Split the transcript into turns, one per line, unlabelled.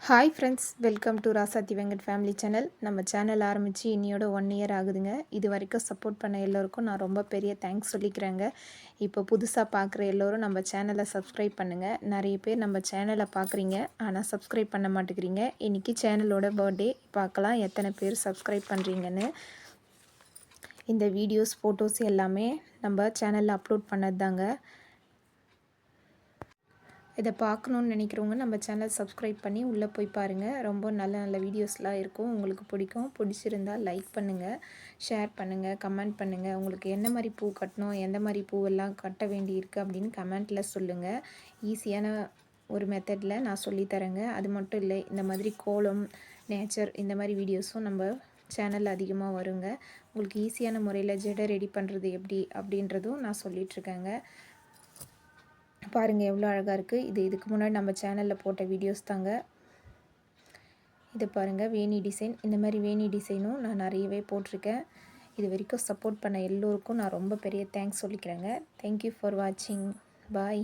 Hi friends, welcome to Rasathi Venkat family channel. நம்ம channel ஆரம்பித்து இன்னையோட 1 இயர் ஆகுதுங்க. இது வரைக்கும் சப்போர்ட் பண்ண எல்லோருக்கும் நான் ரொம்ப பெரிய தேங்க்ஸ் சொல்லிக்கிறேங்க. இப்போ புதுசாக பார்க்குற எல்லோரும் நம்ம சேனலை சப்ஸ்கிரைப் பண்ணுங்கள். நிறைய பேர் நம்ம சேனலை பார்க்குறீங்க, ஆனால் சப்ஸ்கிரைப் பண்ண மாட்டேங்கிறீங்க. இன்றைக்கி சேனலோட பர்த்டே, பார்க்கலாம் எத்தனை பேர் சப்ஸ்கிரைப் பண்ணுறீங்கன்னு. இந்த வீடியோஸ் ஃபோட்டோஸ் எல்லாமே நம்ம சேனலில் அப்லோட் பண்ணது தாங்க. இதை பார்க்கணுன்னு நினைக்கிறவங்க நம்ம சேனல் சப்ஸ்கிரைப் பண்ணி உள்ளே போய் பாருங்கள். ரொம்ப நல்ல நல்ல வீடியோஸ்லாம் இருக்கும், உங்களுக்கு பிடிக்கும். பிடிச்சிருந்தால் லைக் பண்ணுங்கள், ஷேர் பண்ணுங்கள், கமெண்ட் பண்ணுங்கள். உங்களுக்கு என்ன மாதிரி பூ கட்டணும், எந்த மாதிரி பூவெல்லாம் கட்ட வேண்டி இருக்குது அப்படின்னு கமெண்ட்டில் சொல்லுங்கள். ஈஸியான ஒரு மெத்தடில் நான் சொல்லித்தரேங்க. அது மட்டும் இல்லை, இந்த மாதிரி கோலம், நேச்சர் இந்த மாதிரி வீடியோஸும் நம்ம சேனலில் அதிகமாக வருங்க. உங்களுக்கு ஈஸியான முறையில் ஜடை ரெடி பண்ணுறது எப்படி அப்படின்றதும் நான் சொல்லிகிட்ருக்கேங்க. பாருங்கள் எவ்வளோ அழகாக இருக்குது. இதுக்கு முன்னாடி நம்ம சேனலில் போட்ட வீடியோஸ் தாங்க. இது பாருங்கள், வேணி டிசைன். இந்த மாதிரி வேணி டிசைனும் நான் நிறையவே போட்டிருக்கேன். இது வரைக்கும் சப்போர்ட் பண்ண எல்லோருக்கும் நான் ரொம்ப பெரிய தேங்க்ஸ் சொல்லிக்கிறேங்க. தேங்க்யூ ஃபார் வாட்சிங். பாய்.